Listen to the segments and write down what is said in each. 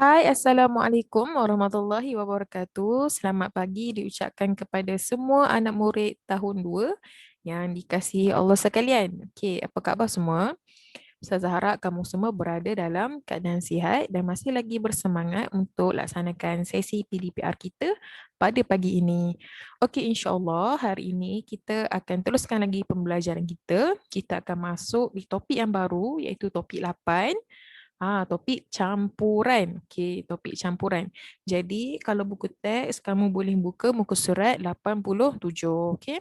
Hai, Assalamualaikum warahmatullahi wabarakatuh. Selamat pagi diucapkan kepada semua anak murid tahun 2 yang dikasihi Allah sekalian. Okey, apa khabar semua? Ustazah harap kamu semua berada dalam keadaan sihat dan masih lagi bersemangat untuk laksanakan sesi PDPR kita pada pagi ini. Okey, insya-Allah hari ini kita akan teruskan lagi pembelajaran kita. Kita akan masuk di topik yang baru iaitu topik 8. Topik campuran. Okey, topik campuran. Jadi, kalau buku teks, kamu boleh buka muka surat 87. Okey.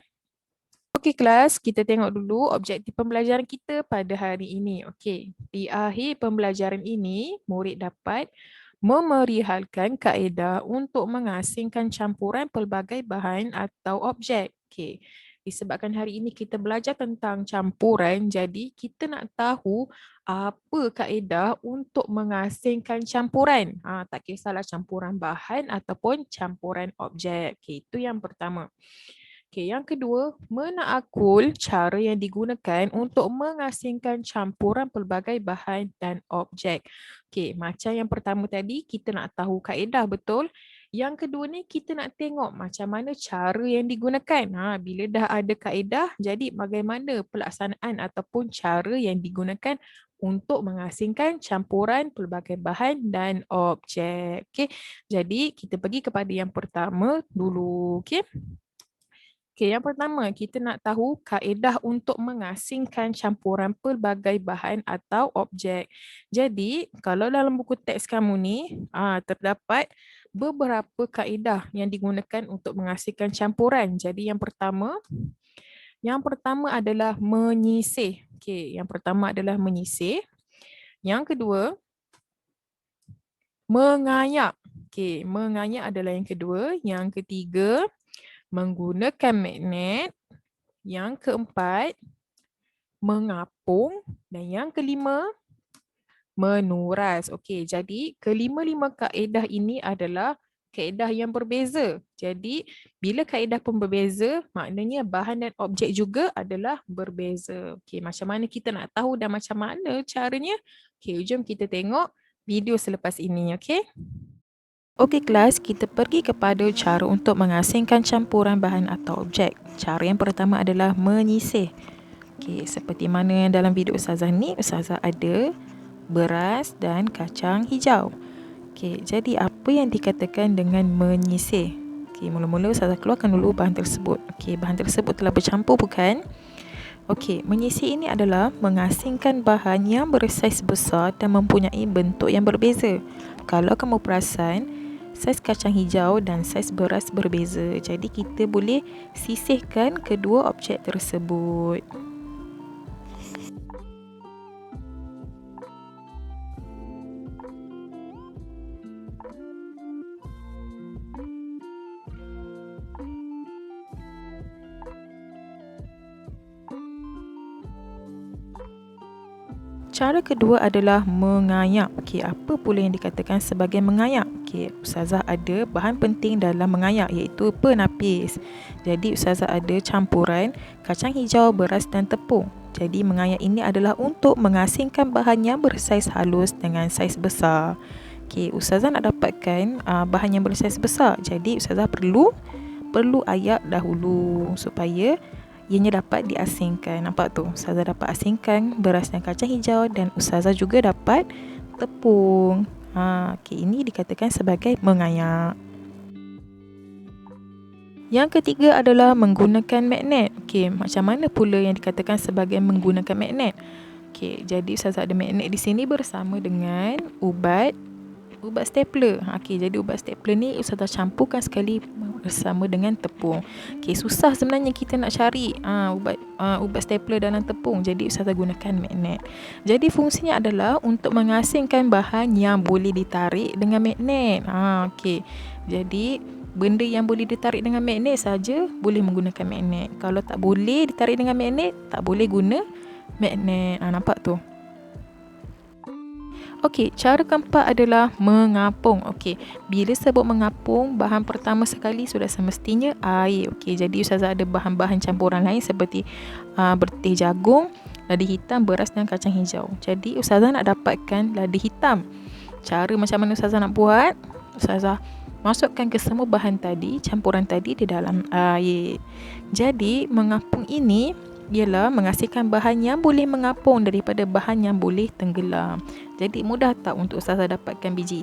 Okey, kelas, kita tengok dulu objektif pembelajaran kita pada hari ini. Okey, di akhir pembelajaran ini, murid dapat memerihalkan kaedah untuk mengasingkan campuran pelbagai bahan atau objek. Okey, disebabkan hari ini kita belajar tentang campuran, jadi kita nak tahu apa kaedah untuk mengasingkan campuran. Tak kisahlah campuran bahan ataupun campuran objek. Okey, itu yang pertama. Okey, yang kedua, menakul cara yang digunakan untuk mengasingkan campuran pelbagai bahan dan objek. Okey, macam yang pertama tadi, kita nak tahu kaedah, betul? Yang kedua ni, kita nak tengok macam mana cara yang digunakan. Bila dah ada kaedah, jadi bagaimana pelaksanaan ataupun cara yang digunakan untuk mengasingkan campuran pelbagai bahan dan objek. Okey, jadi kita pergi kepada yang pertama dulu. Okey. Okey, yang pertama kita nak tahu kaedah untuk mengasingkan campuran pelbagai bahan atau objek. Jadi, kalau dalam buku teks kamu ni, terdapat beberapa kaedah yang digunakan untuk mengasingkan campuran. Jadi, yang pertama adalah menyisih. Okey, yang pertama adalah menyisih. Yang kedua, mengayak. Okey, mengayak adalah yang kedua. Yang ketiga, menggunakan magnet. Yang keempat, mengapung. Dan yang kelima, menuras. Okey, jadi kelima-lima kaedah ini adalah kaedah yang berbeza. Jadi, bila kaedah pun berbeza, maknanya bahan dan objek juga adalah berbeza. Okey, macam mana kita nak tahu dan macam mana caranya? Okey, jom kita tengok video selepas ini, okey? Okey kelas, kita pergi kepada cara untuk mengasingkan campuran bahan atau objek. Cara yang pertama adalah menyisih. Okey, seperti mana yang dalam video Ustazah ni, Ustazah ada beras dan kacang hijau. Okey, jadi apa yang dikatakan dengan menyisih? Okey, mula-mula Ustazah keluarkan dulu bahan tersebut. Okey, bahan tersebut telah bercampur bukan? Okey, menyisih ini adalah mengasingkan bahan yang bersaiz besar dan mempunyai bentuk yang berbeza. Kalau kamu perasan, saiz kacang hijau dan saiz beras berbeza. Jadi kita boleh sisihkan kedua objek tersebut. Cara kedua adalah mengayak. Okey, apa pula yang dikatakan sebagai mengayak? Okey, Ustazah ada bahan penting dalam mengayak iaitu penapis. Jadi Ustazah ada campuran kacang hijau, beras dan tepung. Jadi mengayak ini adalah untuk mengasingkan bahan yang bersaiz halus dengan saiz besar. Okey, Ustazah nak dapatkan bahan yang bersaiz besar. Jadi Ustazah perlu ayak dahulu supaya ianya dapat diasingkan. Nampak tu? Ustazah dapat asingkan beras dan kacang hijau dan Ustazah juga dapat tepung. Okey, ini dikatakan sebagai mengayak. Yang ketiga adalah menggunakan magnet. Okey, macam mana pula yang dikatakan sebagai menggunakan magnet? Okey, jadi Ustazah ada magnet di sini bersama dengan ubat stapler. Okey, jadi ubat stapler ni Ustazah campurkan sekali bersama dengan tepung. Okey, susah sebenarnya kita nak cari ubat stapler dalam tepung. Jadi Ustazah gunakan magnet. Jadi fungsinya adalah untuk mengasingkan bahan yang boleh ditarik dengan magnet. Okey. Jadi benda yang boleh ditarik dengan magnet saja boleh menggunakan magnet. Kalau tak boleh ditarik dengan magnet, tak boleh guna magnet. Nampak tu? Okey, cara keempat adalah mengapung. Okey, bila sebut mengapung, bahan pertama sekali sudah semestinya air. Okey, jadi Ustazah ada bahan-bahan campuran lain seperti berteh jagung, lada hitam, beras dan kacang hijau. Jadi Ustazah nak dapatkan lada hitam. Cara macam mana Ustazah nak buat? Ustazah masukkan ke semua bahan tadi, campuran tadi di dalam air. Jadi mengapung ini ialah mengasihkan bahan yang boleh mengapung daripada bahan yang boleh tenggelam. Jadi mudah tak untuk Ustazah dapatkan biji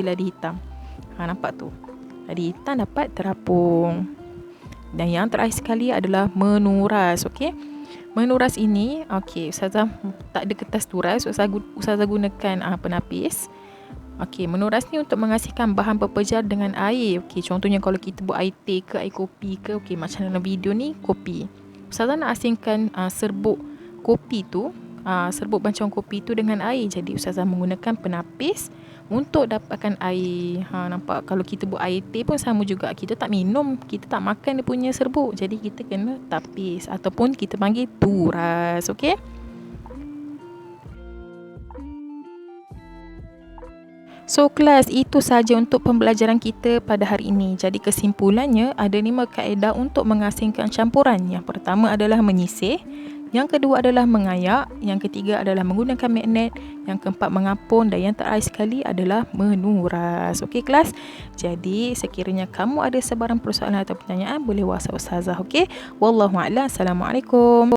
ladi hitam? Nampak tu? Ladi hitam dapat terapung. Dan yang terakhir sekali adalah menuras. Okey. Menuras ini, Ustazah tak ada kertas turas, Ustazah gunakan penapis. Menuras ni untuk mengasihkan bahan pepejar dengan air. Contohnya kalau kita buat air teh ke, air kopi ke, macam dalam video ni, kopi. Ustazah nak asingkan serbuk kopi tu, serbuk bancuan kopi tu dengan air. Jadi Ustazah menggunakan penapis untuk dapatkan air. Nampak? Kalau kita buat air teh pun sama juga. Kita tak minum, kita tak makan dia punya serbuk. Jadi kita kena tapis ataupun kita panggil turas. Okey? So kelas, itu saja untuk pembelajaran kita pada hari ini. Jadi kesimpulannya, ada 5 kaedah untuk mengasingkan campuran. Yang pertama adalah menyisih, yang kedua adalah mengayak, yang ketiga adalah menggunakan magnet, yang keempat mengapung, dan yang terakhir sekali adalah menuras. Okey kelas? Jadi sekiranya kamu ada sebarang persoalan atau pertanyaan, boleh WhatsApp Ustazah. Okey? Wallahua'alam. Assalamualaikum.